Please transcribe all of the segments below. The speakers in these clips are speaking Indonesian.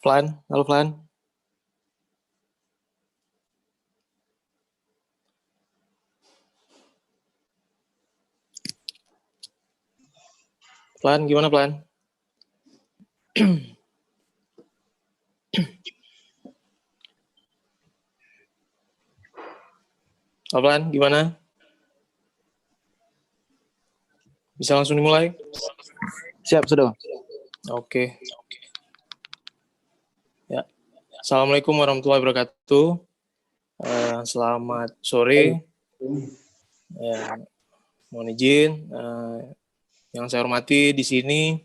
Flan, halo Flan. Flan, gimana Flan? Halo Flan, gimana? Bisa langsung dimulai? Siap, sudah. Oke. Ya. Assalamualaikum warahmatullahi wabarakatuh. Selamat sore. Ya, mohon izin. Yang saya hormati di sini,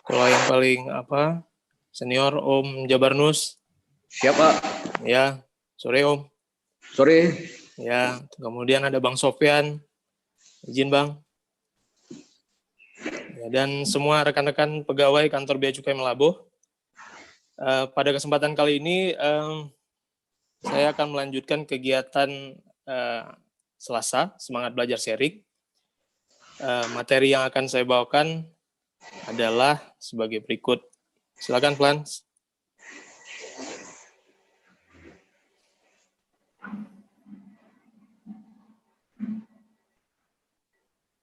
kalau yang paling senior Om Jabarnus. Siap, Pak. Ya, sore Om. Sore. Ya, kemudian ada Bang Sofyan. Izin Bang. Ya, dan semua rekan-rekan pegawai kantor Bea Cukai Melabuh. Pada kesempatan kali ini, saya akan melanjutkan kegiatan Selasa, Semangat Belajar Sharing. Materi yang akan saya bawakan adalah sebagai berikut. Silakan, Flan.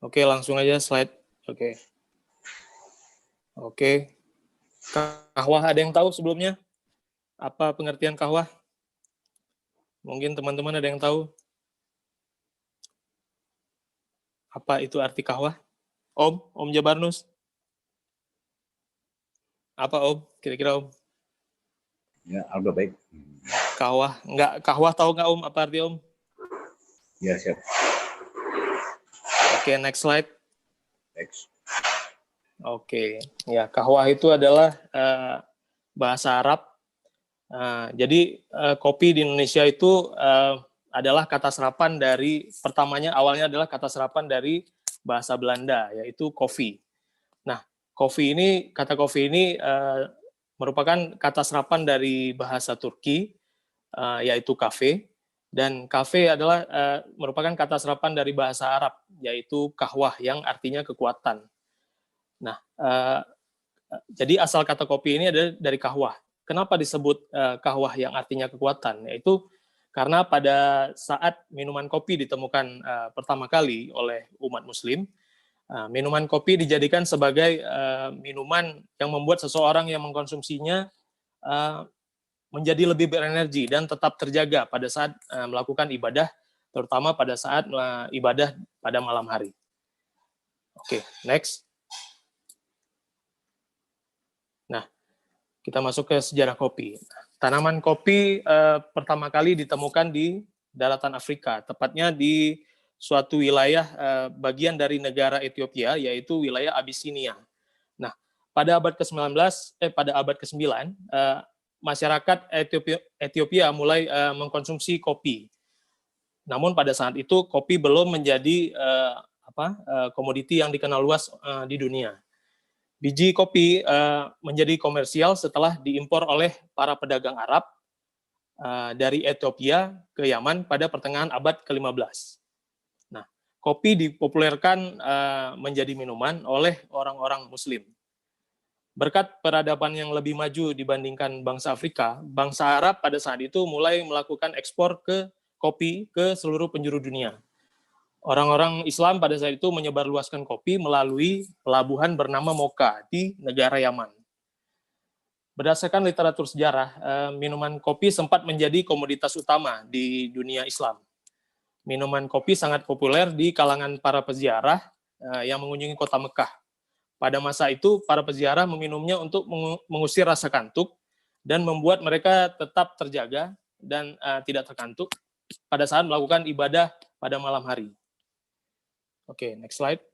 Oke, langsung aja slide. Oke. Kahwah ada yang tahu sebelumnya? Apa pengertian kahwah? Mungkin teman-teman ada yang tahu? Apa itu arti kahwah? Om Jabarnus? Apa Om? Kira-kira Om? Ya, alga baik. Kahwah. Kahwah tahu nggak Om apa arti Om? Ya, siap. Oke, next slide. Next. Oke, ya kahwah itu adalah bahasa Arab. Jadi kopi di Indonesia itu adalah kata serapan dari, awalnya adalah kata serapan dari bahasa Belanda, yaitu kopi. Nah, kata kopi ini merupakan kata serapan dari bahasa Turki, yaitu kafe, dan kafe adalah merupakan kata serapan dari bahasa Arab, yaitu kahwah, yang artinya kekuatan. Nah, jadi asal kata kopi ini adalah dari kahwah. Kenapa disebut kahwah yang artinya kekuatan? Yaitu karena pada saat minuman kopi ditemukan pertama kali oleh umat Muslim, minuman kopi dijadikan sebagai minuman yang membuat seseorang yang mengkonsumsinya menjadi lebih berenergi dan tetap terjaga pada saat melakukan ibadah, terutama pada saat ibadah pada malam hari. Oke, next. Nah, kita masuk ke sejarah kopi. Tanaman kopi pertama kali ditemukan di daratan Afrika, tepatnya di suatu wilayah bagian dari negara Ethiopia, yaitu wilayah Abyssinia. Nah, pada abad ke-9, masyarakat Ethiopia mulai mengkonsumsi kopi. Namun pada saat itu kopi belum menjadi komoditi yang dikenal luas di dunia. Biji kopi menjadi komersial setelah diimpor oleh para pedagang Arab dari Ethiopia ke Yaman pada pertengahan abad ke-15. Nah, kopi dipopulerkan menjadi minuman oleh orang-orang Muslim. Berkat peradaban yang lebih maju dibandingkan bangsa Afrika, bangsa Arab pada saat itu mulai melakukan ekspor kopi ke seluruh penjuru dunia. Orang-orang Islam pada saat itu menyebarluaskan kopi melalui pelabuhan bernama Mocha di negara Yaman. Berdasarkan literatur sejarah, minuman kopi sempat menjadi komoditas utama di dunia Islam. Minuman kopi sangat populer di kalangan para peziarah yang mengunjungi kota Mekah. Pada masa itu, para peziarah meminumnya untuk mengusir rasa kantuk dan membuat mereka tetap terjaga dan tidak terkantuk pada saat melakukan ibadah pada malam hari. Oke, next slide.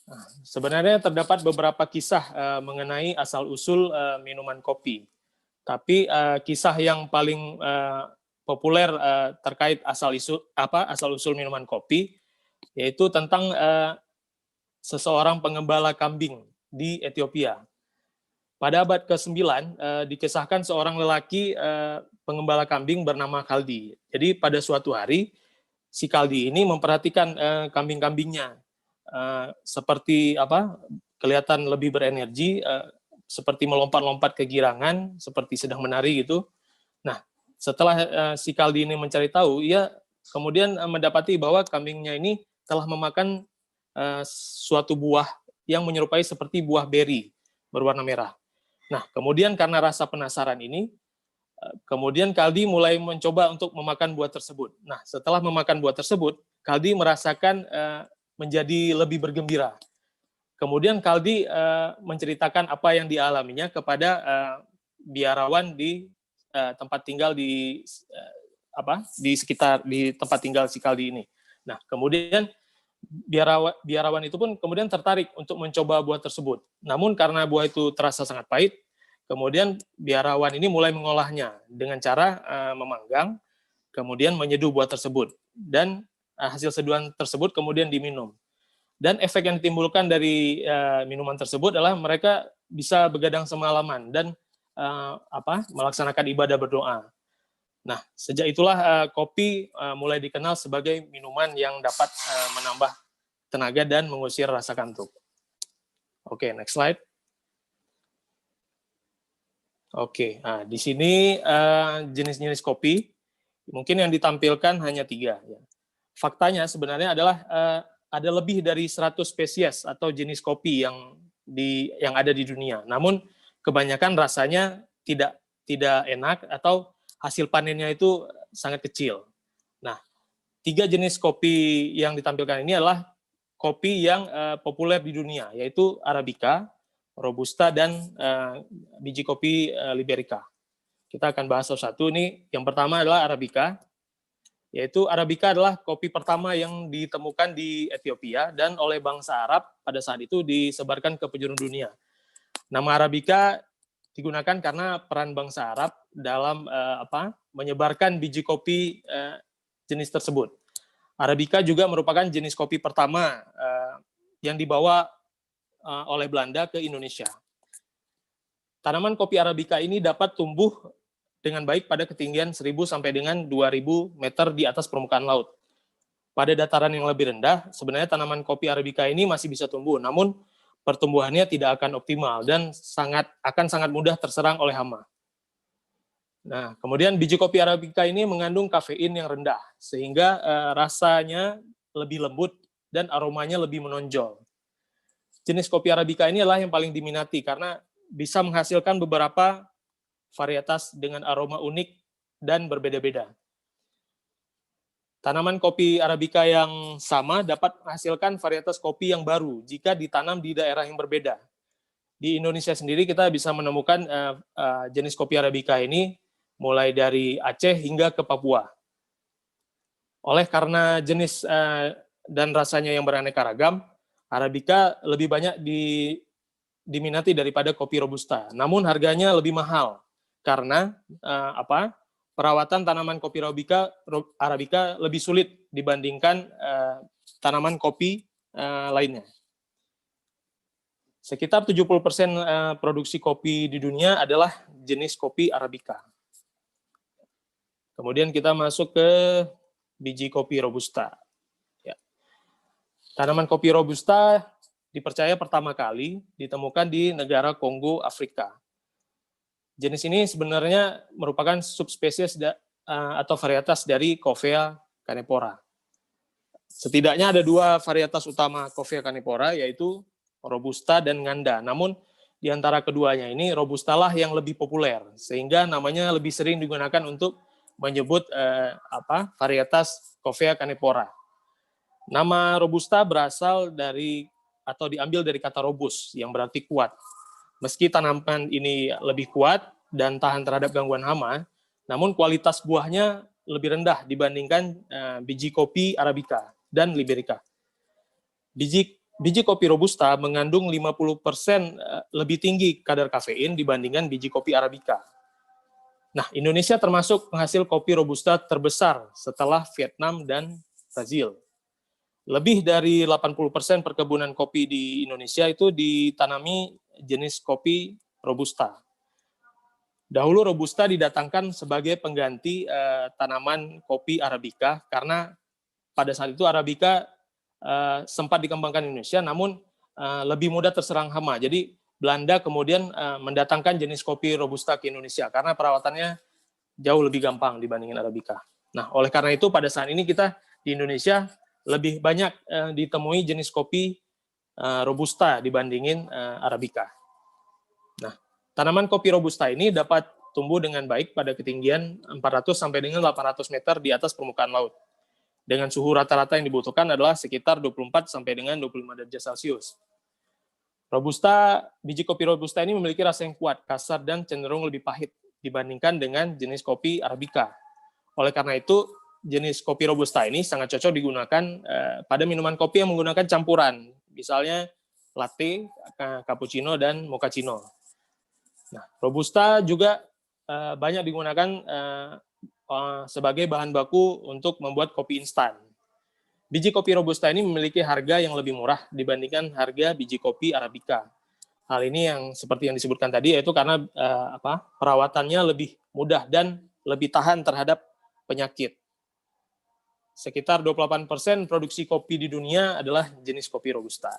Nah, sebenarnya terdapat beberapa kisah mengenai asal-usul minuman kopi. Tapi kisah yang paling populer terkait asal-usul minuman kopi, yaitu tentang seseorang pengembala kambing di Ethiopia. Pada abad ke-9, dikisahkan seorang lelaki pengembala kambing bernama Kaldi. Jadi pada suatu hari, si Kaldi ini memperhatikan kambing-kambingnya seperti kelihatan lebih berenergi, seperti melompat-lompat kegirangan, seperti sedang menari gitu. Nah, setelah si Kaldi ini mencari tahu, ia kemudian mendapati bahwa kambingnya ini telah memakan suatu buah yang menyerupai seperti buah beri berwarna merah. Nah, kemudian karena rasa penasaran ini, kemudian Kaldi mulai mencoba untuk memakan buah tersebut. Nah, setelah memakan buah tersebut, Kaldi merasakan menjadi lebih bergembira. Kemudian Kaldi menceritakan apa yang dialaminya kepada biarawan di tempat tinggal di sekitar di tempat tinggal si Kaldi ini. Nah, kemudian biarawan itu pun kemudian tertarik untuk mencoba buah tersebut. Namun karena buah itu terasa sangat pahit, kemudian biarawan ini mulai mengolahnya dengan cara memanggang, kemudian menyeduh buah tersebut, dan hasil seduhan tersebut kemudian diminum. Dan efek yang ditimbulkan dari minuman tersebut adalah mereka bisa begadang semalaman dan melaksanakan ibadah berdoa. Nah, sejak itulah kopi mulai dikenal sebagai minuman yang dapat menambah tenaga dan mengusir rasa kantuk. Oke, next slide. Oke, nah di sini jenis-jenis kopi, mungkin yang ditampilkan hanya 3. Ya. Faktanya sebenarnya adalah ada lebih dari 100 spesies atau jenis kopi yang ada di dunia. Namun kebanyakan rasanya tidak enak atau hasil panennya itu sangat kecil. Nah, 3 jenis kopi yang ditampilkan ini adalah kopi yang populer di dunia, yaitu Arabica, Robusta, dan biji kopi Liberica. Kita akan bahas satu-satu nih. Yang pertama adalah Arabica, yaitu Arabica adalah kopi pertama yang ditemukan di Ethiopia dan oleh bangsa Arab pada saat itu disebarkan ke penjuru dunia. Nama Arabica digunakan karena peran bangsa Arab dalam menyebarkan biji kopi jenis tersebut. Arabica juga merupakan jenis kopi pertama yang dibawa oleh Belanda ke Indonesia. Tanaman kopi Arabica ini dapat tumbuh dengan baik pada ketinggian 1.000 sampai dengan 2.000 meter di atas permukaan laut. Pada dataran yang lebih rendah, sebenarnya tanaman kopi Arabica ini masih bisa tumbuh, namun pertumbuhannya tidak akan optimal dan akan sangat mudah terserang oleh hama. Nah, kemudian biji kopi Arabica ini mengandung kafein yang rendah, sehingga rasanya lebih lembut dan aromanya lebih menonjol. Jenis kopi Arabica ini adalah yang paling diminati karena bisa menghasilkan beberapa varietas dengan aroma unik dan berbeda-beda. Tanaman kopi Arabica yang sama dapat menghasilkan varietas kopi yang baru jika ditanam di daerah yang berbeda. Di Indonesia sendiri kita bisa menemukan jenis kopi Arabica ini mulai dari Aceh hingga ke Papua. Oleh karena jenis dan rasanya yang beraneka ragam, Arabica lebih banyak diminati daripada kopi Robusta. Namun harganya lebih mahal karena perawatan tanaman kopi Arabica lebih sulit dibandingkan tanaman kopi lainnya. Sekitar 70% produksi kopi di dunia adalah jenis kopi Arabica. Kemudian kita masuk ke biji kopi Robusta. Ya. Tanaman kopi Robusta dipercaya pertama kali ditemukan di negara Kongo, Afrika. Jenis ini sebenarnya merupakan subspesies atau varietas dari Coffea canepora. Setidaknya ada 2 varietas utama Coffea canepora, yaitu Robusta dan Nganda. Namun di antara keduanya ini Robusta lah yang lebih populer, sehingga namanya lebih sering digunakan untuk menyebut varietas Coffea canepora. Nama Robusta berasal dari atau diambil dari kata robust yang berarti kuat. Meski tanaman ini lebih kuat dan tahan terhadap gangguan hama, namun kualitas buahnya lebih rendah dibandingkan biji kopi Arabica dan Liberica. Biji kopi Robusta mengandung 50% lebih tinggi kadar kafein dibandingkan biji kopi Arabica. Nah, Indonesia termasuk penghasil kopi Robusta terbesar setelah Vietnam dan Brazil. Lebih dari 80% perkebunan kopi di Indonesia itu ditanami jenis kopi Robusta. Dahulu Robusta didatangkan sebagai pengganti tanaman kopi Arabica karena pada saat itu Arabica sempat dikembangkan di Indonesia, namun lebih mudah terserang hama. Jadi Belanda kemudian mendatangkan jenis kopi Robusta ke Indonesia karena perawatannya jauh lebih gampang dibandingin Arabica. Nah, oleh karena itu pada saat ini kita di Indonesia lebih banyak ditemui jenis kopi Robusta dibandingin Arabica. Nah, tanaman kopi Robusta ini dapat tumbuh dengan baik pada ketinggian 400 sampai dengan 800 meter di atas permukaan laut. Dengan suhu rata-rata yang dibutuhkan adalah sekitar 24 sampai dengan 25 derajat Celcius. Biji kopi Robusta ini memiliki rasa yang kuat, kasar, dan cenderung lebih pahit dibandingkan dengan jenis kopi Arabica. Oleh karena itu, jenis kopi Robusta ini sangat cocok digunakan pada minuman kopi yang menggunakan campuran, misalnya latte, cappuccino, dan mochaccino. Nah, Robusta juga banyak digunakan sebagai bahan baku untuk membuat kopi instan. Biji kopi Robusta ini memiliki harga yang lebih murah dibandingkan harga biji kopi Arabica. Hal ini yang seperti yang disebutkan tadi, yaitu karena perawatannya lebih mudah dan lebih tahan terhadap penyakit. Sekitar 28% produksi kopi di dunia adalah jenis kopi Robusta.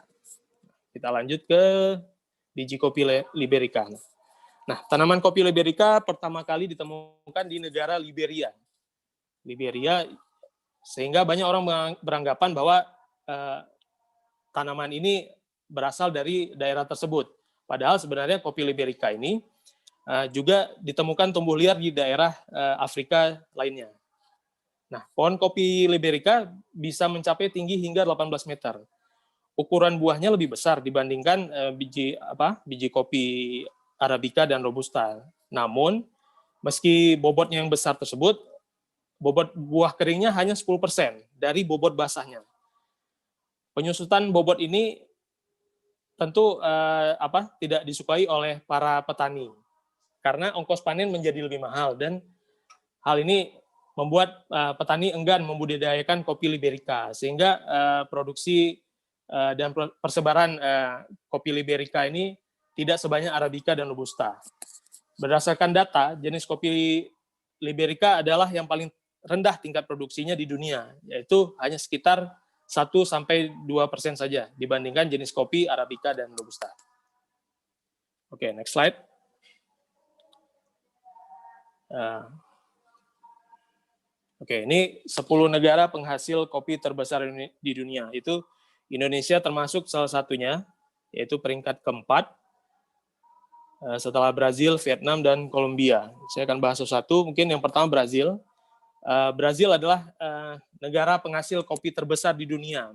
Kita lanjut ke biji kopi Liberica. Nah, tanaman kopi Liberica pertama kali ditemukan di negara Liberia. Sehingga banyak orang beranggapan bahwa tanaman ini berasal dari daerah tersebut. Padahal sebenarnya kopi Liberica ini juga ditemukan tumbuh liar di daerah Afrika lainnya. Nah, pohon kopi Liberica bisa mencapai tinggi hingga 18 meter. Ukuran buahnya lebih besar dibandingkan biji kopi Arabica dan Robusta. Namun, meski bobotnya yang besar tersebut, bobot buah keringnya hanya 10% dari bobot basahnya. Penyusutan bobot ini tentu tidak disukai oleh para petani karena ongkos panen menjadi lebih mahal, dan hal ini membuat petani enggan membudidayakan kopi Liberica, sehingga produksi dan persebaran kopi Liberica ini tidak sebanyak Arabica dan Robusta. Berdasarkan data, jenis kopi Liberica adalah yang paling rendah tingkat produksinya di dunia, yaitu hanya sekitar 1-2% saja dibandingkan jenis kopi Arabica dan Robusta. Oke, next slide. Oke, ini 10 negara penghasil kopi terbesar di dunia. Itu Indonesia termasuk salah satunya, yaitu peringkat keempat, setelah Brazil, Vietnam, dan Kolombia. Saya akan bahas satu-satu. Mungkin yang pertama Brazil. Brazil adalah negara penghasil kopi terbesar di dunia.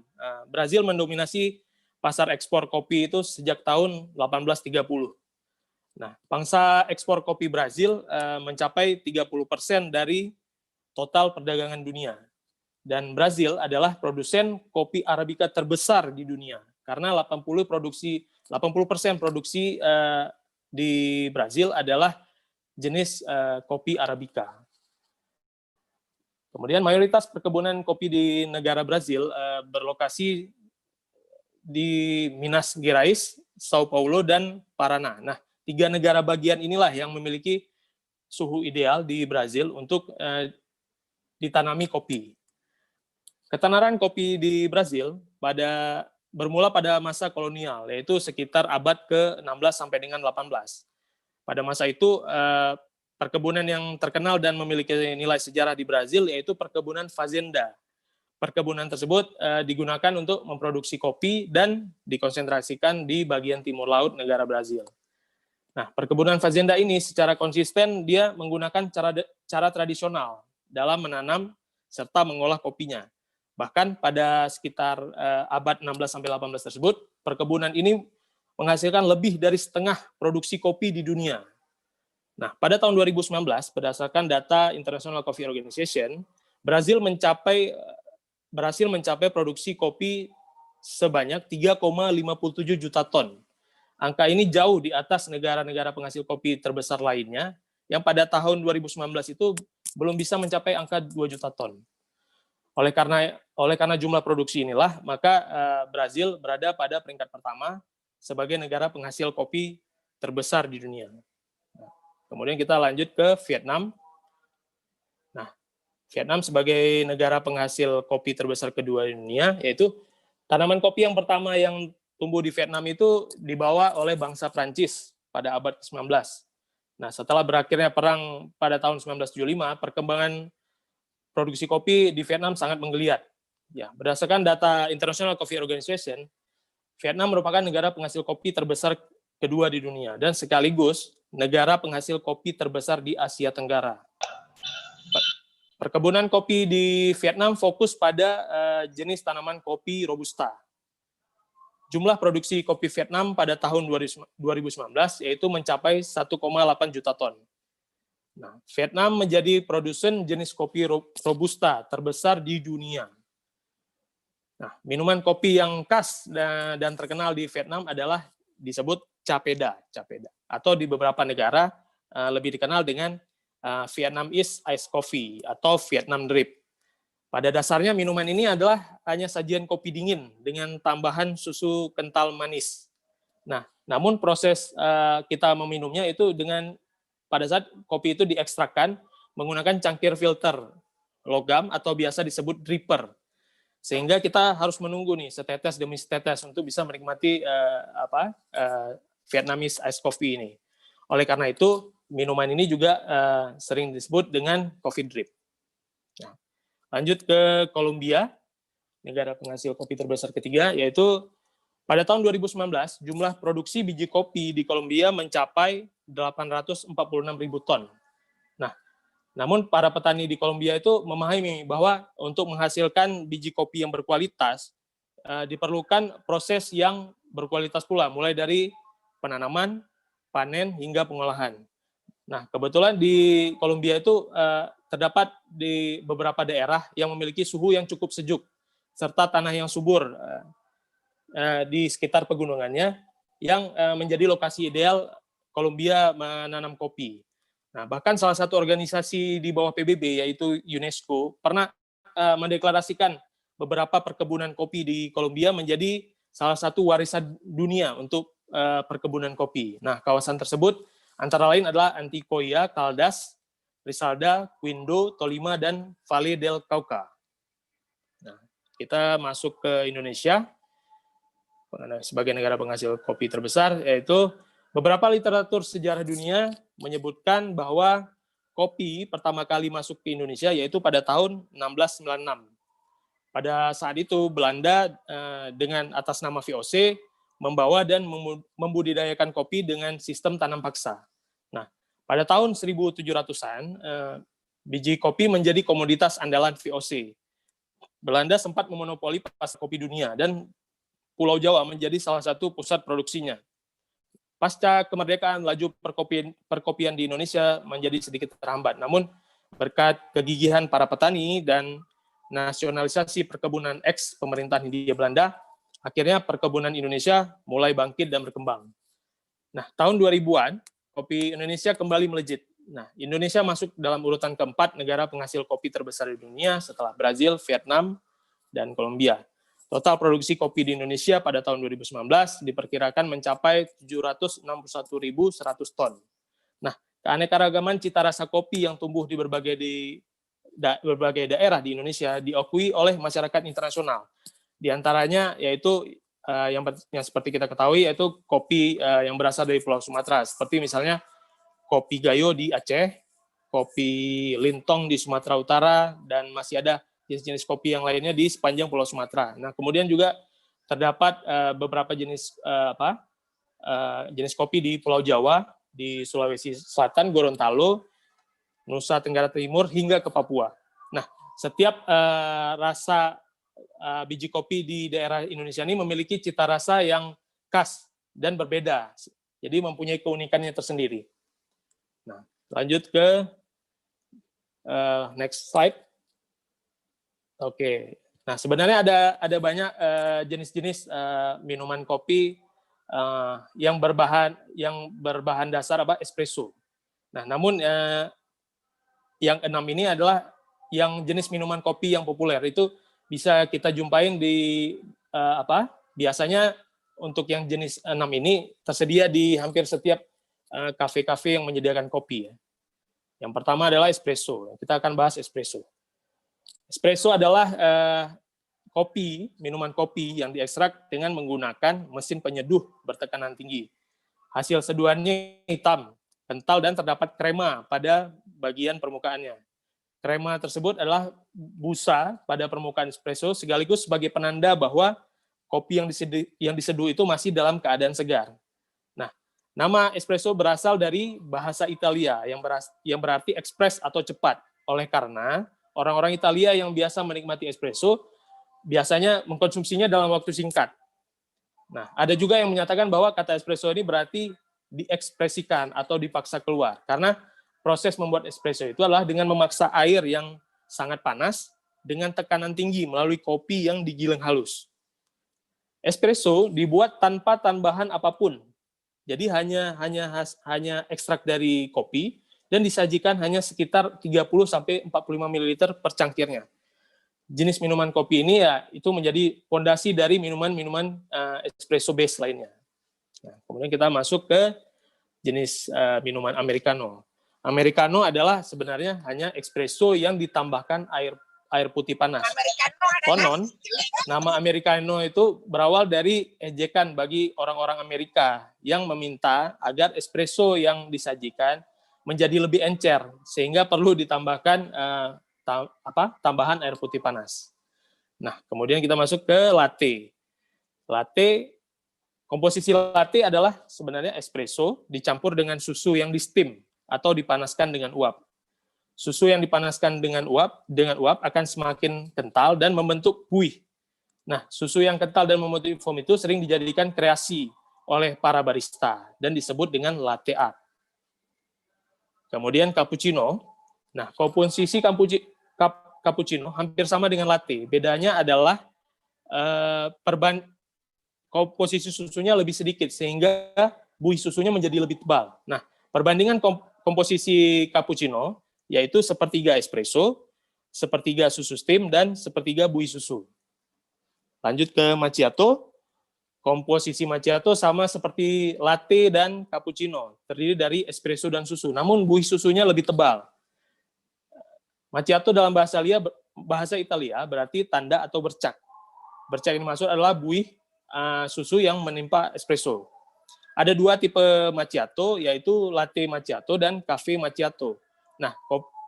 Brazil mendominasi pasar ekspor kopi itu sejak tahun 1830. Nah, pangsa ekspor kopi Brazil mencapai 30% dari total perdagangan dunia. Dan Brazil adalah produsen kopi Arabica terbesar di dunia, karena 80% produksi di Brazil adalah jenis kopi Arabica. Kemudian mayoritas perkebunan kopi di negara Brazil berlokasi di Minas Gerais, Sao Paulo, dan Paraná. Nah, 3 negara bagian inilah yang memiliki suhu ideal di Brazil untuk ditanami kopi. Ketenaran kopi di Brazil bermula pada masa kolonial, yaitu sekitar abad ke-16 sampai dengan 18. Pada masa itu, perkebunan yang terkenal dan memiliki nilai sejarah di Brazil yaitu perkebunan fazenda. Perkebunan tersebut digunakan untuk memproduksi kopi dan dikonsentrasikan di bagian timur laut negara Brazil. Nah, perkebunan fazenda ini secara konsisten dia menggunakan cara tradisional dalam menanam serta mengolah kopinya. Bahkan pada sekitar abad 16-18 tersebut, perkebunan ini menghasilkan lebih dari setengah produksi kopi di dunia. Nah, pada tahun 2019, berdasarkan data International Coffee Organization, Brazil berhasil mencapai produksi kopi sebanyak 3,57 juta ton. Angka ini jauh di atas negara-negara penghasil kopi terbesar lainnya, yang pada tahun 2019 itu belum bisa mencapai angka 2 juta ton. Oleh karena jumlah produksi inilah, maka Brazil berada pada peringkat pertama sebagai negara penghasil kopi terbesar di dunia. Kemudian kita lanjut ke Vietnam. Nah, Vietnam sebagai negara penghasil kopi terbesar kedua di dunia, yaitu tanaman kopi yang pertama yang tumbuh di Vietnam itu dibawa oleh bangsa Prancis pada abad ke-19. Nah, setelah berakhirnya perang pada tahun 1975, perkembangan produksi kopi di Vietnam sangat menggeliat. Ya, berdasarkan data International Coffee Organization, Vietnam merupakan negara penghasil kopi terbesar kedua di dunia dan sekaligus negara penghasil kopi terbesar di Asia Tenggara. Perkebunan kopi di Vietnam fokus pada jenis tanaman kopi Robusta. Jumlah produksi kopi Vietnam pada tahun 2019 yaitu mencapai 1,8 juta ton. Nah, Vietnam menjadi produsen jenis kopi Robusta terbesar di dunia. Nah, minuman kopi yang khas dan terkenal di Vietnam adalah disebut Chapeda, atau di beberapa negara lebih dikenal dengan Vietnamese Iced Coffee atau Vietnam Drip. Pada dasarnya minuman ini adalah hanya sajian kopi dingin dengan tambahan susu kental manis. Nah, namun proses kita meminumnya itu dengan pada saat kopi itu diekstrakkan menggunakan cangkir filter logam atau biasa disebut dripper. Sehingga kita harus menunggu nih setetes demi setetes untuk bisa menikmati Vietnamese Iced Coffee ini. Oleh karena itu, minuman ini juga sering disebut dengan coffee drip. Nah, lanjut ke Kolombia, negara penghasil kopi terbesar ketiga, yaitu pada tahun 2019, jumlah produksi biji kopi di Kolombia mencapai 846.000 ton. Nah, namun para petani di Kolombia itu memahami bahwa untuk menghasilkan biji kopi yang berkualitas, diperlukan proses yang berkualitas pula, mulai dari penanaman, panen, hingga pengolahan. Nah, kebetulan di Kolombia itu terdapat di beberapa daerah yang memiliki suhu yang cukup sejuk, serta tanah yang subur di sekitar pegunungannya, yang menjadi lokasi ideal Kolombia menanam kopi. Nah, bahkan salah satu organisasi di bawah PBB, yaitu UNESCO, pernah mendeklarasikan beberapa perkebunan kopi di Kolombia menjadi salah satu warisan dunia untuk perkebunan kopi. Nah, kawasan tersebut antara lain adalah Antioquia, Caldas, Risaralda, Quindo, Tolima, dan Valle del Cauca. Nah, kita masuk ke Indonesia sebagai negara penghasil kopi terbesar, yaitu beberapa literatur sejarah dunia menyebutkan bahwa kopi pertama kali masuk ke Indonesia yaitu pada tahun 1696. Pada saat itu Belanda dengan atas nama VOC membawa dan membudidayakan kopi dengan sistem tanam paksa. Nah, pada tahun 1700-an biji kopi menjadi komoditas andalan VOC. Belanda sempat memonopoli pasar kopi dunia dan Pulau Jawa menjadi salah satu pusat produksinya. Pasca kemerdekaan, laju perkopian di Indonesia menjadi sedikit terhambat. Namun, berkat kegigihan para petani dan nasionalisasi perkebunan ex-pemerintahan Hindia Belanda, akhirnya perkebunan Indonesia mulai bangkit dan berkembang. Nah, tahun 2000-an, kopi Indonesia kembali melejit. Nah, Indonesia masuk dalam urutan keempat negara penghasil kopi terbesar di dunia setelah Brazil, Vietnam, dan Kolombia. Total produksi kopi di Indonesia pada tahun 2019 diperkirakan mencapai 761.100 ton. Nah, keanekaragaman cita rasa kopi yang tumbuh di berbagai daerah di Indonesia diakui oleh masyarakat internasional. Di antaranya yaitu yang seperti kita ketahui yaitu kopi yang berasal dari Pulau Sumatera, seperti misalnya kopi Gayo di Aceh, kopi Lintong di Sumatera Utara, dan masih ada jenis-jenis kopi yang lainnya di sepanjang Pulau Sumatera. Nah, kemudian juga terdapat beberapa jenis jenis kopi di Pulau Jawa, di Sulawesi Selatan, Gorontalo, Nusa Tenggara Timur, hingga ke Papua. Nah, setiap rasa biji kopi di daerah Indonesia ini memiliki cita rasa yang khas dan berbeda. Jadi mempunyai keunikannya tersendiri. Nah, lanjut ke next slide. Oke, nah sebenarnya ada banyak jenis-jenis minuman kopi yang berbahan dasar espresso. Nah, namun yang 6 ini adalah yang jenis minuman kopi yang populer, itu bisa kita jumpain di biasanya untuk yang jenis 6 ini tersedia di hampir setiap kafe-kafe yang menyediakan kopi. Ya. Yang pertama adalah espresso. Kita akan bahas espresso. Espresso adalah minuman kopi yang diekstrak dengan menggunakan mesin penyeduh bertekanan tinggi. Hasil seduhannya hitam, kental, dan terdapat krema pada bagian permukaannya. Krema tersebut adalah busa pada permukaan espresso sekaligus sebagai penanda bahwa kopi yang diseduh itu masih dalam keadaan segar. Nah, nama espresso berasal dari bahasa Italia yang berarti ekspres atau cepat. Oleh karena orang-orang Italia yang biasa menikmati espresso biasanya mengkonsumsinya dalam waktu singkat. Nah, ada juga yang menyatakan bahwa kata espresso ini berarti diekspresikan atau dipaksa keluar. Karena proses membuat espresso itu adalah dengan memaksa air yang sangat panas dengan tekanan tinggi melalui kopi yang digiling halus. Espresso dibuat tanpa tambahan apapun. Jadi hanya ekstrak dari kopi dan disajikan hanya sekitar 30-45 ml per cangkirnya. Jenis minuman kopi ini ya itu menjadi fondasi dari minuman-minuman espresso base lainnya. Nah, kemudian kita masuk ke jenis minuman americano. Americano adalah sebenarnya hanya espresso yang ditambahkan air putih panas. Konon, nama americano itu berawal dari ejekan bagi orang-orang Amerika yang meminta agar espresso yang disajikan menjadi lebih encer sehingga perlu ditambahkan tambahan air putih panas. Nah, kemudian kita masuk ke latte. Komposisi latte adalah sebenarnya espresso dicampur dengan susu yang di steam atau dipanaskan dengan uap. Susu yang dipanaskan dengan uap akan semakin kental dan membentuk buih. Nah, susu yang kental dan membentuk foam itu sering dijadikan kreasi oleh para barista dan disebut dengan latte art. Kemudian cappuccino. Nah, komposisi cappuccino hampir sama dengan latte. Bedanya adalah komposisi susunya lebih sedikit sehingga buih susunya menjadi lebih tebal. Nah, perbandingan komposisi cappuccino yaitu sepertiga espresso, sepertiga susu steam, dan sepertiga buih susu. Lanjut ke macchiato. Komposisi macchiato sama seperti latte dan cappuccino, terdiri dari espresso dan susu, namun buih susunya lebih tebal. Macchiato dalam bahasa Italia berarti tanda atau bercak. Bercak yang dimaksud adalah buih susu yang menimpa espresso. Ada dua tipe macchiato, yaitu latte macchiato dan cafe macchiato. Nah,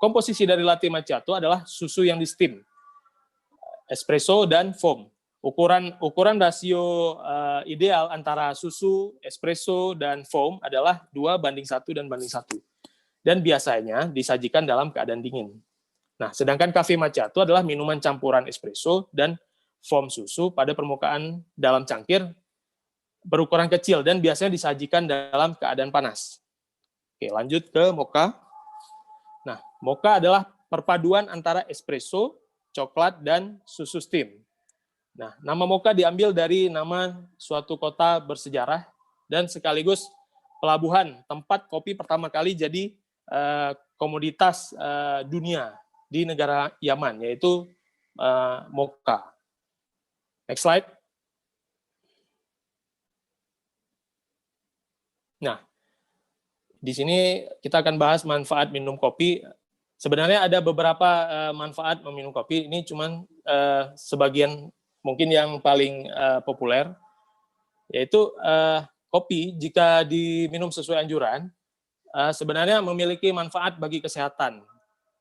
komposisi dari latte macchiato adalah susu yang di steam, espresso, dan foam. Ukuran rasio ideal antara susu, espresso, dan foam adalah 2:1 dan 1:1. Dan biasanya disajikan dalam keadaan dingin. Nah, sedangkan cafe macchiato adalah minuman campuran espresso dan foam susu pada permukaan dalam cangkir berukuran kecil dan biasanya disajikan dalam keadaan panas. Oke, lanjut ke mocha. Nah, mocha adalah perpaduan antara espresso, coklat, dan susu steam. Nah, nama mocha diambil dari nama suatu kota bersejarah dan sekaligus pelabuhan tempat kopi pertama kali jadi komoditas dunia di negara Yaman, yaitu mocha. Next slide. Nah, di sini kita akan bahas manfaat minum kopi. Sebenarnya ada beberapa manfaat meminum kopi. Ini cuman sebagian mungkin yang paling populer, yaitu kopi jika diminum sesuai anjuran, sebenarnya memiliki manfaat bagi kesehatan.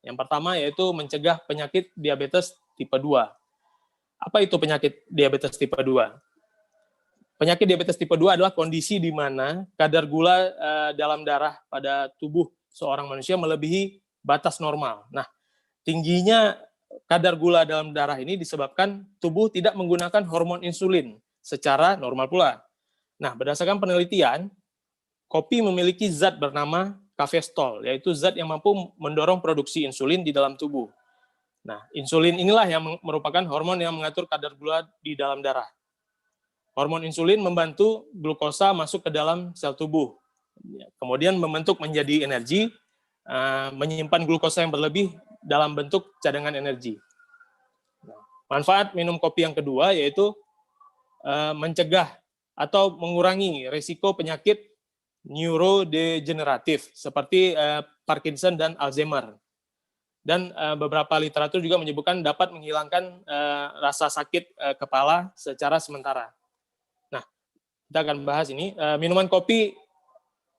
Yang pertama yaitu mencegah penyakit diabetes tipe 2. Apa itu penyakit diabetes tipe 2? Penyakit diabetes tipe 2 adalah kondisi di mana kadar gula dalam darah pada tubuh seorang manusia melebihi batas normal. Nah, tingginya kadar gula dalam darah ini disebabkan tubuh tidak menggunakan hormon insulin secara normal pula. Nah, berdasarkan penelitian, kopi memiliki zat bernama kafestol, yaitu zat yang mampu mendorong produksi insulin di dalam tubuh. Nah, insulin inilah yang merupakan hormon yang mengatur kadar gula di dalam darah. Hormon insulin membantu glukosa masuk ke dalam sel tubuh, kemudian membentuk menjadi energi, menyimpan glukosa yang berlebih dalam bentuk cadangan energi. Manfaat minum kopi yang kedua yaitu mencegah atau mengurangi risiko penyakit neurodegeneratif seperti Parkinson dan Alzheimer. Dan beberapa literatur juga menyebutkan dapat menghilangkan rasa sakit kepala secara sementara. Nah, kita akan bahas ini. Minuman kopi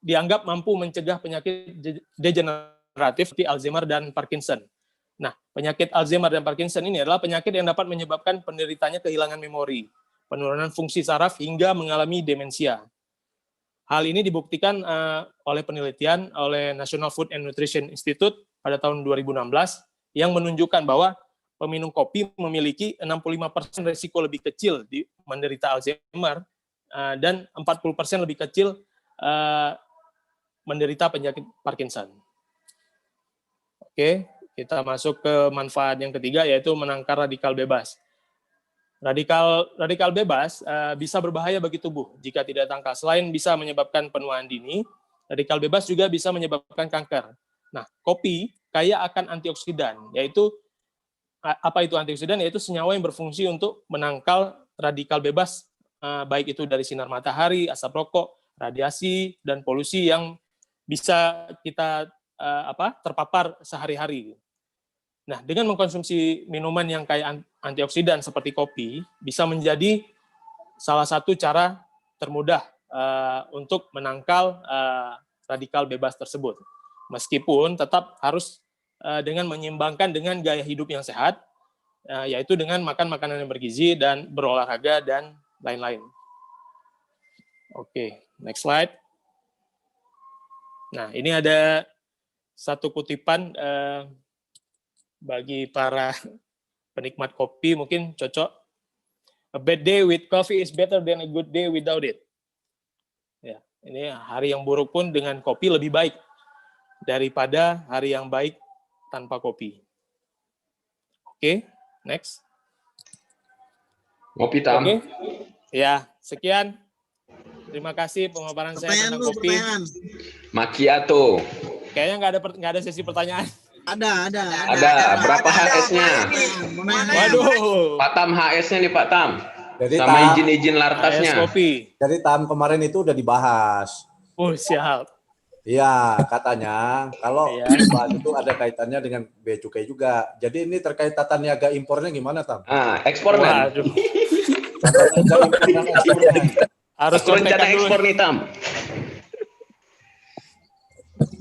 dianggap mampu mencegah penyakit degeneratif seperti Alzheimer dan Parkinson. Nah, penyakit Alzheimer dan Parkinson ini adalah penyakit yang dapat menyebabkan penderitanya kehilangan memori, penurunan fungsi saraf hingga mengalami demensia. Hal ini dibuktikan oleh penelitian oleh National Food and Nutrition Institute pada tahun 2016 yang menunjukkan bahwa peminum kopi memiliki 65% risiko lebih kecil di menderita Alzheimer dan 40% lebih kecil menderita penyakit Parkinson. Oke, kita masuk ke manfaat yang ketiga, yaitu menangkal radikal bebas. Radikal bebas bisa berbahaya bagi tubuh jika tidak ditangkal. Selain bisa menyebabkan penuaan dini, radikal bebas juga bisa menyebabkan kanker. Nah, kopi kaya akan antioksidan, yaitu apa itu antioksidan? Yaitu senyawa yang berfungsi untuk menangkal radikal bebas, baik itu dari sinar matahari, asap rokok, radiasi, dan polusi yang bisa kita terpapar sehari-hari. Nah, dengan mengkonsumsi minuman yang kaya antioksidan seperti kopi, bisa menjadi salah satu cara termudah untuk menangkal radikal bebas tersebut. Meskipun tetap harus dengan menyeimbangkan dengan gaya hidup yang sehat, yaitu dengan makan makanan yang bergizi dan berolahraga dan lain-lain. Oke, next slide. Nah, ini ada satu kutipan bagi para penikmat kopi mungkin cocok. A bad day with coffee is better than a good day without it. Ya, ini hari yang buruk pun dengan kopi lebih baik daripada hari yang baik tanpa kopi. Oke, next. Ngopi Tam. Oke. Ya, sekian. Terima kasih pemaparan saya tentang kopi. Macchiato. Kayaknya nggak ada sesi pertanyaan. Ada. Berapa HS-nya? Waduh. Pak Tam HS-nya nih Pak Tam. Jadi sama Tam, izin-izin lartasnya. kopi. Jadi Tam kemarin itu udah dibahas. Oh, siap. Iya, katanya kalau dibahas itu ada kaitannya dengan bea cukai juga. Jadi ini terkait tata niaga impornya gimana, Tam? Ekspor kan? Waduh. Tata niaga impor dan ekspornya. Harus Aku rencana dulu. ekspor nih Tam.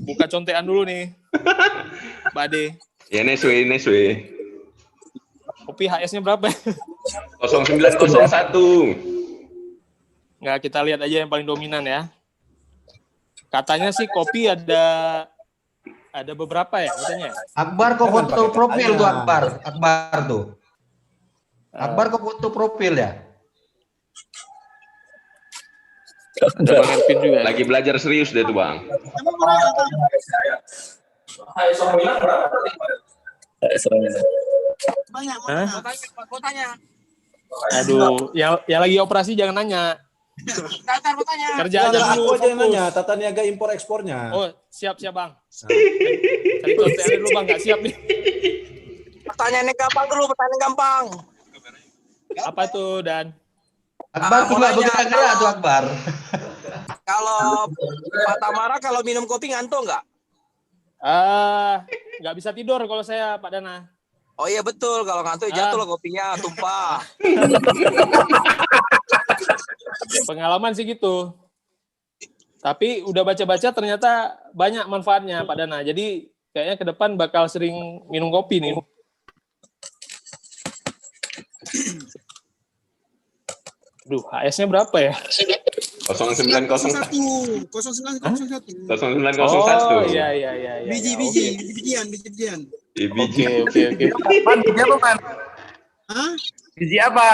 Buka contekan dulu nih. Bade. Ya neswe. Kopi HS-nya berapa? 0901. Nggak, kita lihat aja yang paling dominan ya. Katanya sih kopi ada beberapa ya katanya. Akbar kok foto profil tuh Akbar tuh. Akbar kok foto profil ya? Ada Bang Ervin juga. Lagi belajar serius deh tuh Bang. Hah? Aduh, yang lagi operasi jangan nanya. Kerja aja dulu. Aku aja yang nanya, tata niaga impor ekspornya. Oh, siap Bang. Cari contekan dulu Bang, nggak siap nih. Pertanyaannya gampang. Apa tuh, Dan? Akbar tuh nggak bergerak tuh Akbar. Kalau Pak Tamara kalau minum kopi ngantuk nggak? Nggak bisa tidur kalau saya, Pak Dana. Oh iya betul, kalau ngantuk jatuh loh kopinya, tumpah. Pengalaman sih gitu. Tapi udah baca-baca ternyata banyak manfaatnya, Pak Dana. Jadi kayaknya ke depan bakal sering minum kopi nih. Duh, HS-nya berapa ya? 0901. 0901. 0901. Oh, iya. Bijian. Oke. Man, biji apa, Man? Hah? Biji apa?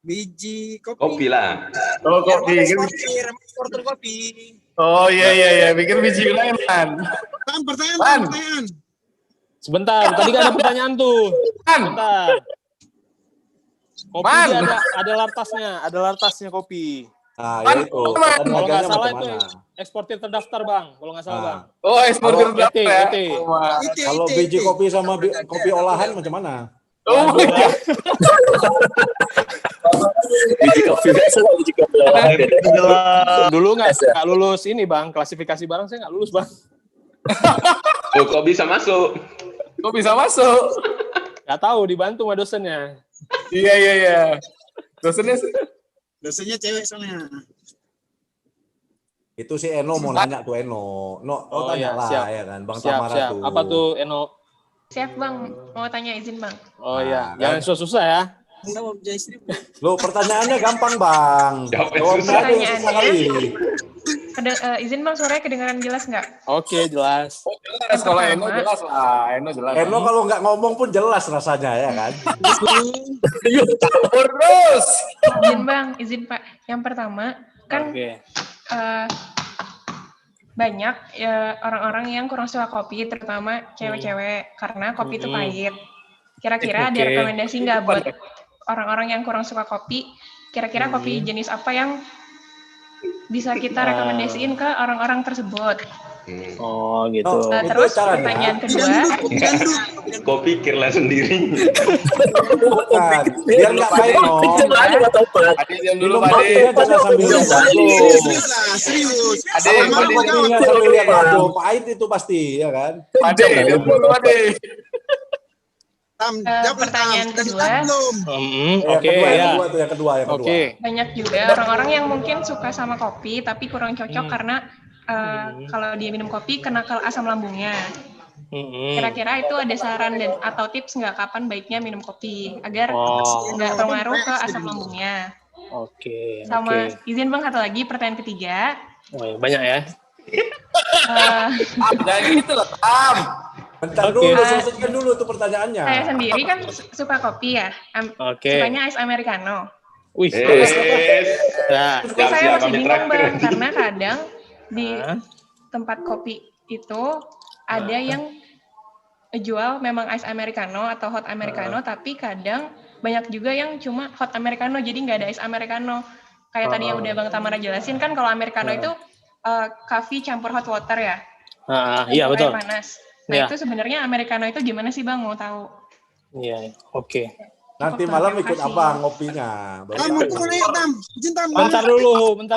Biji kopi. Kopi lah. Oh, kopi. Eksporter kopi. Oh iya, pikir biji lain kan. Pertanyaan. Sebentar, tadi kan ada pertanyaan tuh. Sebentar. Kopi ada lartasnya kopi. Nah, ya itu. Tata Kalau nggak niaganya salah macam itu mana? eksportir terdaftar Bang, kalau nggak salah Bang. Oh, eksportir Kalau berapa ya? ET. Kalau biji kopi sama kopi olahan macam mana? Oh iya. Dulu nggak lulus ini Bang, klasifikasi barang saya nggak lulus Bang. Oh, kok bisa masuk? Kok bisa masuk? Nggak tahu, dibantu sama dosennya. Iya. Dosennya Dosennya cewek soalnya. Itu si Eno mau nanya tuh Eno. No, Oh, tanya iya, lah siap. ya kan, Bang Siap. Tamara tuh. Apa tuh, Eno? Siap Bang, mau tanya izin Bang. Oh iya, Nah, jangan susah-susah ya. Kita mau punya istri. Lo pertanyaannya gampang Bang. Jawabnya Jawabnya susah. aja yang susah kali. Izin Bang, suaranya kedengaran jelas nggak? Oke, jelas. jelas, kalau Eno jelas lah. Eno jelas. Eno kalau nggak ngomong pun jelas rasanya ya kan. Yuk, campur terus. Izin Bang, izin Pak. Yang pertama, kan Oke. banyak orang-orang yang kurang suka kopi, terutama cewek-cewek, karena kopi itu pahit. Kira-kira ada Oke. rekomendasi nggak buat orang-orang yang kurang suka kopi? Kira-kira kopi jenis apa yang bisa kita rekomendasiin ke orang-orang tersebut? Oh, gitu. Oh. Itu Terus caranya. pertanyaan kedua, Kok pikirlah sendiri. Bukan. Biar nggak pahit no. Ade diam dulu, Minum Ade. kopinya jangan sambil lihat waktu. Serius lah, serius. Ade, Kalau Sama minum mau kopinya jawab. sambil lihat waktu, pahit itu pasti ya kan. Ade, diam dulu, Ade. Tam, jawab pertanyaan Tam. kedua. Belum. Oke, ya. Yang kedua. Oke. banyak juga orang-orang yang mungkin suka sama kopi, tapi kurang cocok karena kalau dia minum kopi kena ke asam lambungnya. Kira-kira itu ada saran dan atau tips nggak kapan baiknya minum kopi agar nggak berpengaruh ke asam lambungnya? Oke. Sama izin Bang, satu lagi pertanyaan ketiga. Oh, ya, banyak ya. Jangan gitu loh, Tam. Bentar Oke. dulu, selesaikan dulu tuh pertanyaannya. Saya sendiri kan suka kopi ya. Oke. Sukanya ice americano. Wih. Nah, Tapi saya Siap-siap, masih kami bingung traktir. Bang, karena kadang di Hah? tempat kopi itu ada yang jual memang ice americano atau hot americano, tapi kadang banyak juga yang cuma hot americano, jadi nggak ada ice americano. Kayak tadi yang udah Bang Tamara jelasin kan, kalau americano itu coffee campur hot water ya. Iya Campur betul. air panas. Nah Iya. itu sebenarnya americano itu gimana sih Bang, mau tahu? Iya, oke. Nanti Cukup, malam terima ikut kasih. abang ngopinya. Baru Tam, tahu. aku mau nanya Tam. Izin Tam. Bentar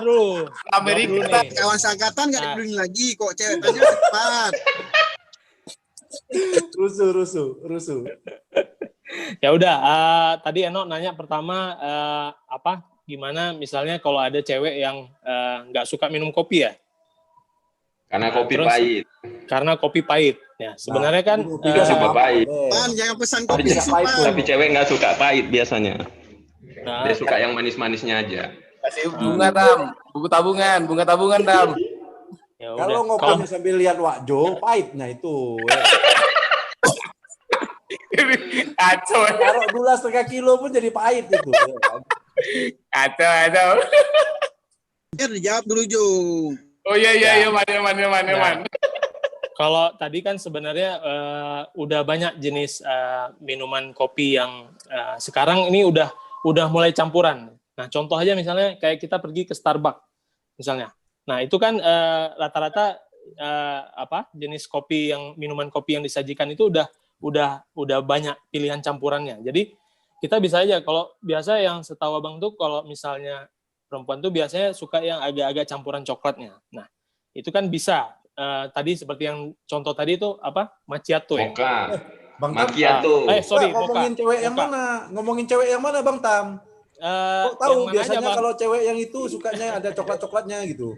dulu. Amerika. Jawab dulu nih. Kawan seangkatan nggak Nah. dibeliin lagi kok cewek tanya cepat. Rusuh. Ya udah, tadi Eno nanya pertama gimana misalnya kalau ada cewek yang nggak suka minum kopi ya, Karena kopi Terus? pahit. karena kopi pahit. Ya sebenarnya kan Tiga suka sama pahit. Pan, jangan pesan Tapi kopi tidak sih, pahit Pan. tuh. Tapi cewek nggak suka pahit biasanya. nah, Dia suka yang manis-manisnya aja. Kasih bunga, Tam. Bunga tabungan, Tam. ya Kalau udah. ngopinya sambil lihat wakjo, pahitnya itu. Ya. Kacau, Taruh gula 1/2 kilo pun jadi pahit itu. Ya kan? kacau. Biar dijawab dulu Jo. Oh iya, man. Kalau tadi kan sebenarnya udah banyak jenis minuman kopi yang sekarang ini udah mulai campuran. Nah, contoh aja misalnya kayak kita pergi ke Starbucks misalnya. Nah, itu kan rata-rata jenis kopi yang minuman kopi yang disajikan itu udah banyak pilihan campurannya. Jadi kita bisa aja kalau biasa yang setahu Abang tuh kalau misalnya perempuan tuh biasanya suka yang agak-agak campuran coklatnya. Nah, itu kan bisa. Tadi seperti yang contoh tadi itu macchiato ya. Mocha, Bang Tam, macchiato. Sorry, ngomongin mocha. cewek yang Mocha. mana? Ngomongin cewek yang mana Bang Tam? Kok tahu Yang mana biasanya aja, Bang? kalau cewek yang itu sukanya ada coklat-coklatnya gitu.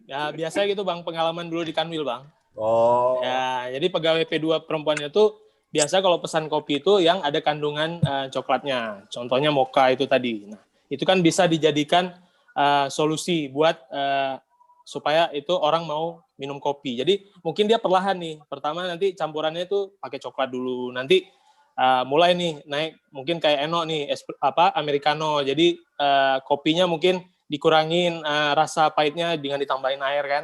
Ya biasa gitu Bang, pengalaman dulu di Kanwil Bang. Oh. Ya, jadi pegawai P2 perempuannya tuh biasa kalau pesan kopi itu yang ada kandungan coklatnya. Contohnya mocha itu tadi. Nah, itu kan bisa dijadikan solusi buat supaya itu orang mau minum kopi. Jadi mungkin dia perlahan nih. Pertama nanti campurannya itu pakai coklat dulu. Nanti mulai nih naik mungkin kayak Eno nih americano. Jadi kopinya mungkin dikurangin rasa pahitnya dengan ditambahin air kan.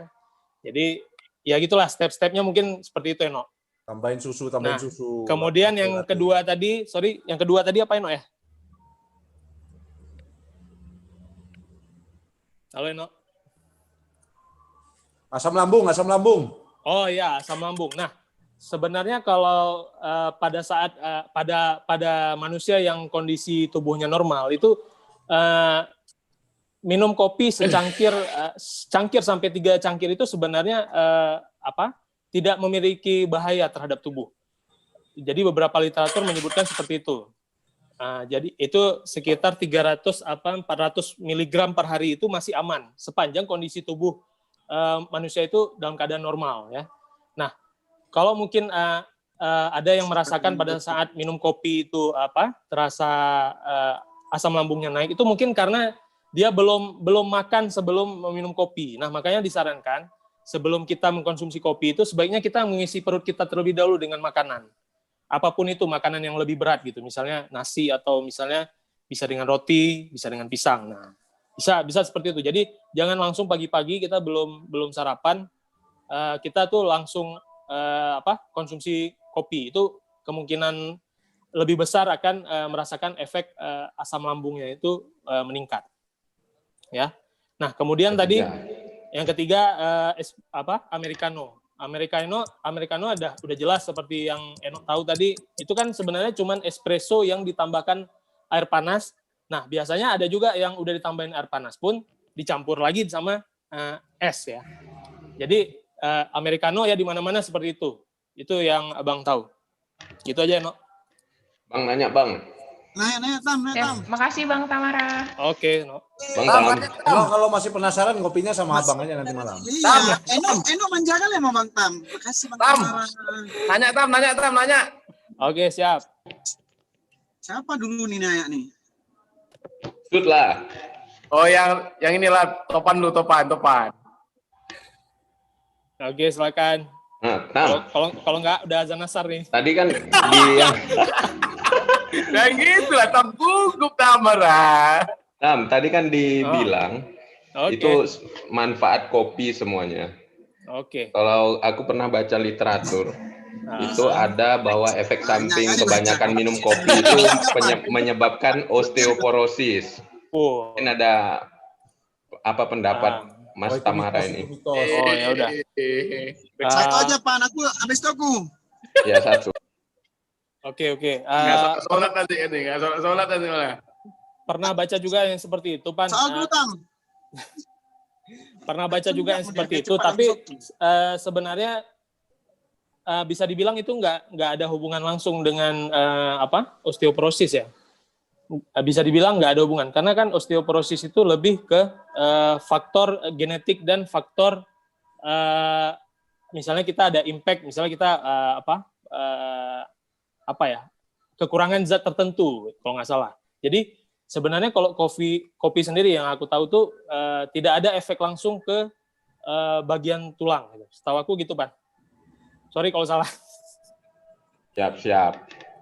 Jadi ya gitulah step-stepnya mungkin seperti itu Eno. Tambahin susu. Kemudian yang kedua tadi apa Eno ya? Halo Eno. Asam lambung. Oh ya, asam lambung. Nah, sebenarnya kalau pada saat pada manusia yang kondisi tubuhnya normal itu minum kopi secangkir sampai 3 cangkir itu sebenarnya tidak memiliki bahaya terhadap tubuh. Jadi beberapa literatur menyebutkan seperti itu. Jadi itu sekitar 400 mg per hari itu masih aman sepanjang kondisi tubuh manusia itu dalam keadaan normal ya. Nah, kalau mungkin ada yang merasakan pada saat minum kopi itu terasa asam lambungnya naik, itu mungkin karena dia belum makan sebelum meminum kopi. Nah, makanya disarankan sebelum kita mengkonsumsi kopi itu sebaiknya kita mengisi perut kita terlebih dahulu dengan makanan. Apapun itu, makanan yang lebih berat gitu, misalnya nasi atau misalnya bisa dengan roti, bisa dengan pisang. Nah, bisa seperti itu. Jadi jangan langsung pagi-pagi kita belum sarapan, kita tuh langsung konsumsi kopi. Itu kemungkinan lebih besar akan merasakan efek asam lambungnya itu meningkat. Ya. Nah, kemudian tadi yang ketiga americano. Americano udah jelas seperti yang Eno tahu tadi, itu kan sebenarnya cuman espresso yang ditambahkan air panas. Nah, biasanya ada juga yang udah ditambahin air panas pun dicampur lagi sama es ya. Jadi americano ya di mana-mana seperti itu. Itu yang Abang tahu. Gitu aja, Eno. Bang nanya, Bang. Nanya Tam. Makasih Bang Tamara. Oke, Eno. Bang Tam. Kalau masih penasaran kopinya sama abang aja nanti malam. Iya, Eno manjakan ya Bang Tam. Makasih Bang Tam. Tam. Nanya. Oke, siap. Siapa dulu nih nanya nih? Sud lah. Oh, yang inilah topan. Oke, silakan. Nah, Tam. Kalau nggak udah azan asar nih. Tadi kan di yang Dan gitulah Tam gugup Tamara. Tam, tadi kan dibilang Oke. itu manfaat kopi semuanya. Oke. Kalau aku pernah baca literatur, itu ada bahwa efek samping kebanyakan minum kopi itu menyebabkan osteoporosis. Mungkin ada apa pendapat Mas Tamara ini? Oh, ya udah. Satu aja Pan, aku habis itu aku. Ya, satu. Oke. Nggak sholat nanti ini, nggak sholat nanti malah. Pernah baca juga yang seperti itu, Pan. Soal dulu Tam. Pernah baca juga yang seperti itu, tapi sebenarnya bisa dibilang itu nggak ada hubungan langsung dengan osteoporosis ya. Bisa dibilang nggak ada hubungan, karena kan osteoporosis itu lebih ke faktor genetik dan faktor misalnya kita ada impact, misalnya kita kekurangan zat tertentu kalau nggak salah. Jadi sebenarnya kalau kopi sendiri yang aku tahu tuh tidak ada efek langsung ke bagian tulang. Setahu aku gitu, Pan. Sorry kalau salah. Siap.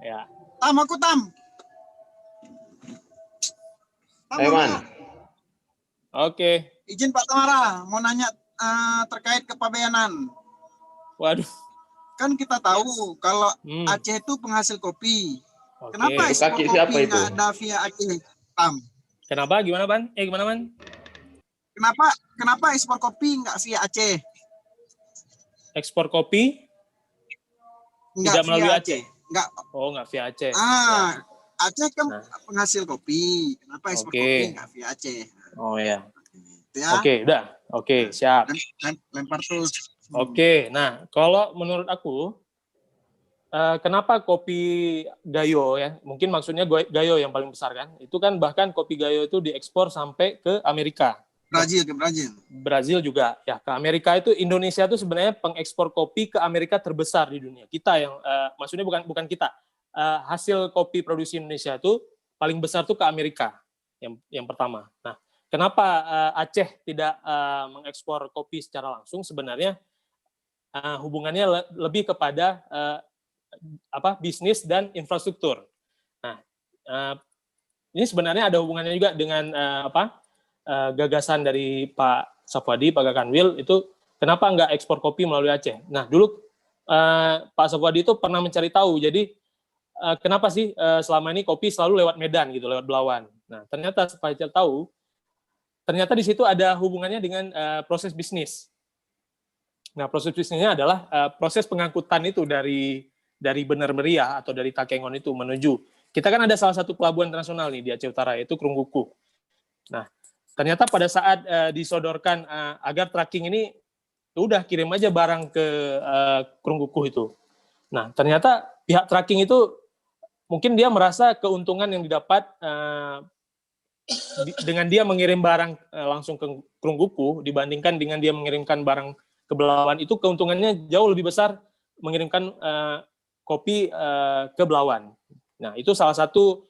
Ya. Tam, aku Tam. Man. Oke. Izin Pak Tamara, mau nanya terkait kepabeanan. Waduh. Kan kita tahu kalau Aceh itu penghasil kopi. Oke. Kenapa ekspor Kaki kopi siapa itu? nggak ada via Aceh, Tam? Kenapa? Gimana, Pan? Gimana, Man? Kenapa ekspor kopi nggak via Aceh? Ekspor kopi Nggak tidak melalui via Aceh. Nggak via Aceh. Aceh kan penghasil kopi. Kenapa ekspor kopi nggak via Aceh? Oh ya. Gitu ya. Oke, udah. Oke, siap. Lempar terus. Oke, nah kalau menurut aku, kenapa kopi Gayo ya? Mungkin maksudnya Gayo yang paling besar kan? Itu kan bahkan kopi Gayo itu diekspor sampai ke Amerika. Brazil juga ya, ke Amerika. Itu Indonesia itu sebenarnya pengekspor kopi ke Amerika terbesar di dunia. Kita yang maksudnya bukan kita. Hasil kopi produksi Indonesia itu paling besar tuh ke Amerika. Yang pertama. Nah, kenapa Aceh tidak mengekspor kopi secara langsung? Sebenarnya hubungannya lebih kepada bisnis dan infrastruktur. Nah, ini sebenarnya ada hubungannya juga dengan gagasan dari Pak Safwadi, Pak Gakanwil, itu kenapa nggak ekspor kopi melalui Aceh. Nah, dulu Pak Safwadi itu pernah mencari tahu, jadi kenapa sih selama ini kopi selalu lewat Medan gitu, lewat Belawan. Nah, ternyata saya tahu, ternyata di situ ada hubungannya dengan proses bisnis. Nah, proses bisnisnya adalah proses pengangkutan itu dari Bener Meriah atau dari Takengon itu menuju. Kita kan ada salah satu pelabuhan internasional nih di Aceh Utara, yaitu Krungkuku. Nah, ternyata pada saat disodorkan agar tracking ini udah kirim aja barang ke Krungkukuh itu. Nah, ternyata pihak tracking itu mungkin dia merasa keuntungan yang didapat dengan dia mengirim barang langsung ke Krungkukuh dibandingkan dengan dia mengirimkan barang ke Belawan, itu keuntungannya jauh lebih besar mengirimkan kopi ke Belawan. Nah, itu salah satu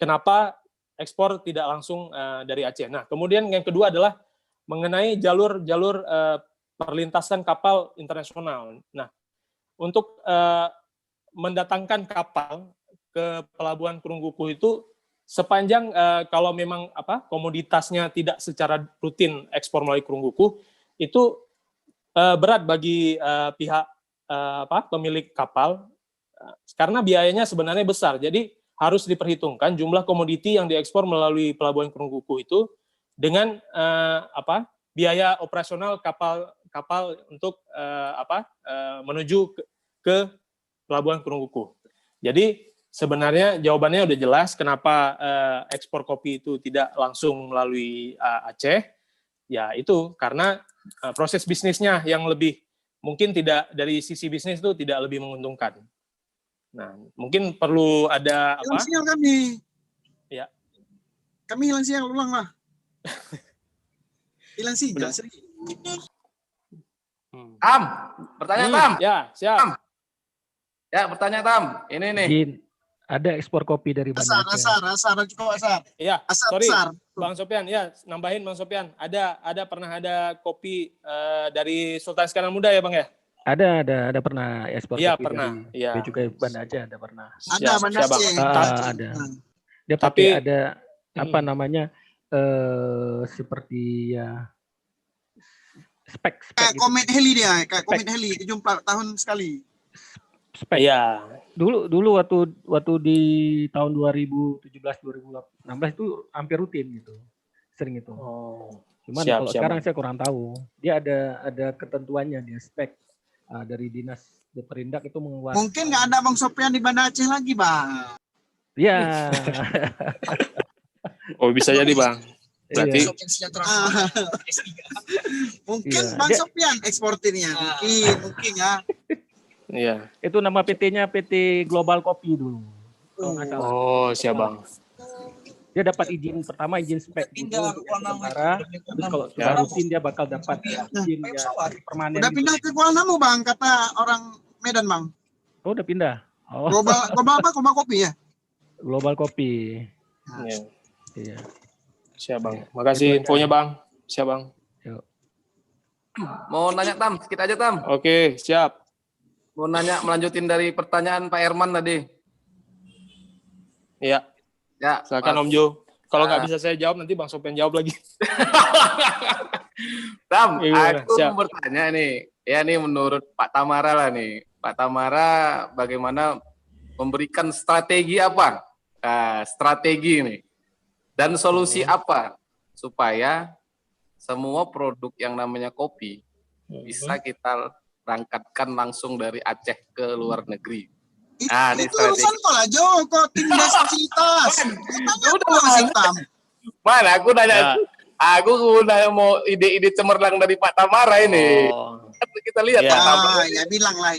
kenapa ekspor tidak langsung dari Aceh. Nah, kemudian yang kedua adalah mengenai jalur-jalur perlintasan kapal internasional. Nah, untuk mendatangkan kapal ke pelabuhan Krungkukuh itu sepanjang kalau memang komoditasnya tidak secara rutin ekspor melalui Krungkukuh, itu berat bagi pihak pemilik kapal karena biayanya sebenarnya besar. Jadi harus diperhitungkan jumlah komoditi yang diekspor melalui pelabuhan Krungkukuh itu dengan biaya operasional kapal untuk menuju ke pelabuhan Krungkukuh. Jadi sebenarnya jawabannya udah jelas kenapa ekspor kopi itu tidak langsung melalui Aceh. Ya itu karena proses bisnisnya yang lebih mungkin tidak dari sisi bisnis itu tidak lebih menguntungkan. Nah, mungkin perlu ada apa? Hilang siang kami. Ya. Kami hilang siang, ulang lah. Hilang sinyal. Tam, bertanya Tam. Ya, siap. Tam. Ya, bertanya Tam. Ini nih. Jin, ada ekspor kopi dari Banda Aceh. Asar juga Asar. Iya, Asar, sorry, Asar. Bang Sopyan. Ya, nambahin Bang Sopyan. Pernah ada kopi dari Sultan Iskandar Muda ya, Bang ya? Ada pernah ekspor Iya, kopi pernah. dari Iya. Bea Cukai Banda Aceh, ada pernah. Ada Banda Aceh. Ada. Dia pakai ada apa namanya? Seperti ya spek kayak gitu. Comet Heli dia, kayak Comet Heli jumpa tahun sekali. Spek. Iya. Dulu waktu di tahun 2017 2016 itu hampir rutin gitu. Sering itu. Oh. Cuman kalau sekarang saya kurang tahu. Dia ada ketentuannya, dia spek dari Dinas Perindak itu mengeluarkan. Mungkin nggak ada Bang Sopyan di Banda Aceh lagi, Bang. Iya. Oh, bisa jadi, Bang. Berarti mungkin Bang Sopyan eksportirnya. Mungkin ya. Iya. Itu nama PT-nya PT Global Kopi dulu. Oh, siap, Bang. Dia dapat izin pertama, izin spek dulu untuk sementara. Terus kalau sudah rutin dia bakal dapat izin ya permanen. Udah pindah ke Kuala Namu, Bang, kata orang Medan, Bang. Oh, udah pindah. Oh. Global apa? Global Kopi ya? Global Kopi. Iya. Siap, Bang. Makasih infonya, Bang. Siap, Bang. Yuk. Mau nanya Tam, sedikit aja Tam. Oke, siap. Mau nanya melanjutin dari pertanyaan Pak Herman tadi. Iya. Ya, silakan Om Jo. Kalau nggak bisa saya jawab, nanti Bang Sopyan jawab lagi. Tam, aku mau bertanya nih. Ya nih menurut Pak Tamara lah nih. Pak Tamara bagaimana memberikan strategi apa? Strategi nih. Dan solusi apa supaya semua produk yang namanya kopi bisa kita berangkatkan langsung dari Aceh ke luar negeri. Itu urusan kok lah, Jo. Kok tim des fasilitas. Mana aku nanya, aku udah mau ide-ide cemerlang dari Pak Tamara ini. Kita lihat Pak Tamara. Ya bilang lah.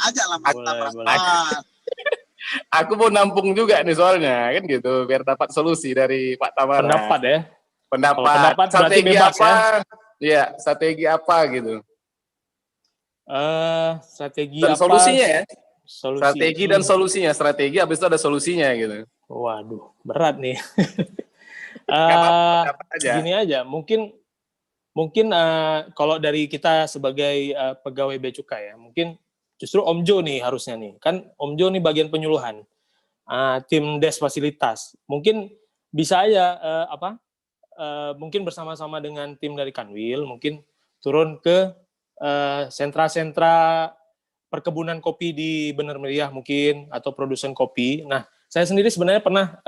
Ajaklah Pak Tamara. Aku mau nampung juga nih soalnya, kan gitu, biar dapat solusi dari Pak Tamara. Pendapat ya? Pendapat strategi apa? Ya, strategi apa gitu. Strategi dan apa? Solusinya ya? Solusi. Strategi dan solusinya. Strategi habis itu ada solusinya gitu. Waduh, berat nih. Gini aja, mungkin kalau dari kita sebagai pegawai Bea Cukai ya, mungkin justru Om Jo nih harusnya nih. Kan Om Jo nih bagian penyuluhan. Tim des fasilitas. Mungkin bisa aja mungkin bersama-sama dengan tim dari Kanwil mungkin turun ke sentra-sentra perkebunan kopi di Bener Meriah mungkin atau produsen kopi. Nah, saya sendiri sebenarnya pernah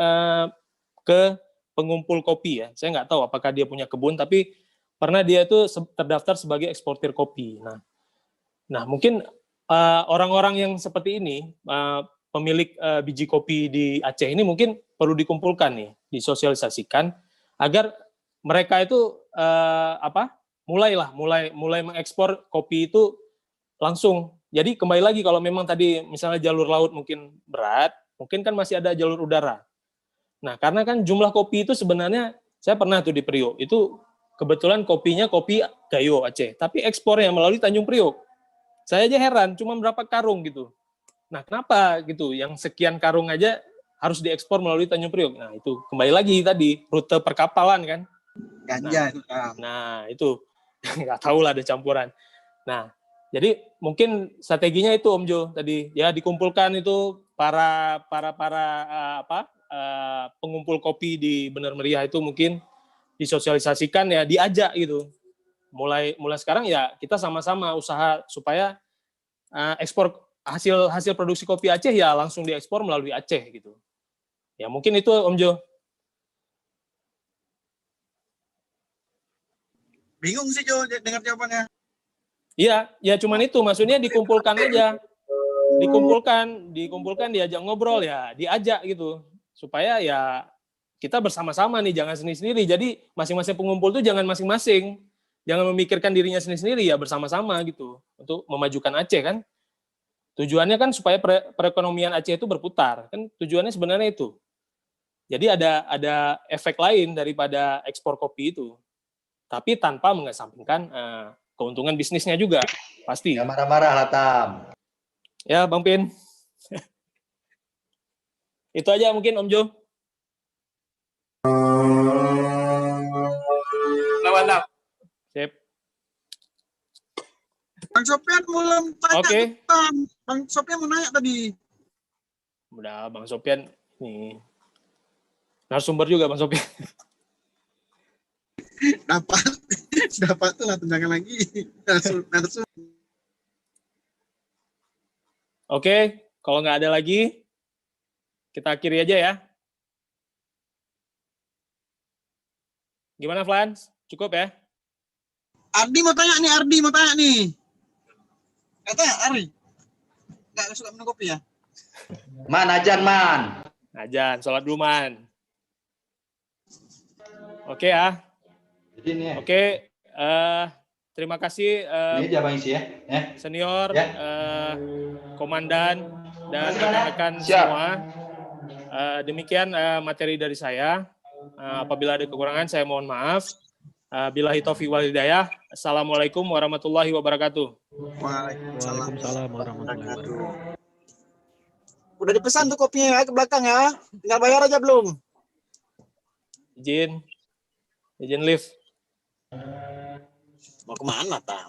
ke pengumpul kopi ya. Saya nggak tahu apakah dia punya kebun, tapi pernah dia itu terdaftar sebagai eksportir kopi. Nah mungkin orang-orang yang seperti ini, pemilik biji kopi di Aceh ini mungkin perlu dikumpulkan nih, disosialisasikan agar mereka itu mulai mengekspor kopi itu langsung. Jadi kembali lagi kalau memang tadi misalnya jalur laut mungkin berat, mungkin kan masih ada jalur udara. Nah, karena kan jumlah kopi itu sebenarnya saya pernah tuh di Priok, itu kebetulan kopinya kopi Gayo Aceh, tapi ekspornya melalui Tanjung Priok. Saya aja heran, cuma berapa karung gitu. Nah, kenapa gitu? Yang sekian karung aja harus diekspor melalui Tanjung Priok. Nah, itu kembali lagi tadi rute perkapalan kan. Ganja. Nah, itu nggak tahu lah ada campuran. Nah, jadi mungkin strateginya itu Om Jo tadi ya dikumpulkan itu para pengumpul kopi di Bener Meriah itu mungkin disosialisasikan ya, diajak gitu. Mulai sekarang ya kita sama-sama usaha supaya ekspor hasil produksi kopi Aceh ya langsung diekspor melalui Aceh gitu. Ya mungkin itu Om Jo. Bingung sih Jo dengar jawabannya. Iya, ya cuman itu maksudnya dikumpulkan aja. Dikumpulkan diajak ngobrol ya, diajak gitu. Supaya ya kita bersama-sama nih, jangan sendiri-sendiri. Jadi masing-masing pengumpul tuh jangan masing-masing. Jangan memikirkan dirinya sendiri-sendiri ya, bersama-sama gitu untuk memajukan Aceh kan. Tujuannya kan supaya perekonomian Aceh itu berputar. Kan tujuannya sebenarnya itu. Jadi ada efek lain daripada ekspor kopi itu. Tapi tanpa mengesampingkan keuntungan bisnisnya juga, pasti. Ya marah-marah lah, Tam. Ya, Bang Pin. Itu aja mungkin, Om Jo. Mantap. Sip. Bang Sofian belum tanya. Oke. Bang Sofian mau nanya tadi. Udah, Bang Sofian nih. Narasumber juga, Bang Sofian. Dapat tuh lah tendangan lagi. Narasum. Oke, kalau nggak ada lagi, kita akhiri aja ya. Gimana, Flans? Cukup ya? Ardi mau tanya nih. Katanya Ardi. Nggak suka minum kopi ya? Man, ajan, Man. Ajan, sholat dulu, Man. Oke ya. Oke, terima kasih Ini aja Bang isi ya. Senior, komandan, dan rekan-rekan semua. Demikian materi dari saya. Apabila ada kekurangan, saya mohon maaf. Billahi taufiq wal hidayah. Assalamualaikum warahmatullahi wabarakatuh. Waalaikumsalam warahmatullahi wabarakatuh. Udah dipesan tuh kopinya ya ke belakang ya. Tinggal bayar aja belum? Izin lift. Mau kemana, Tam?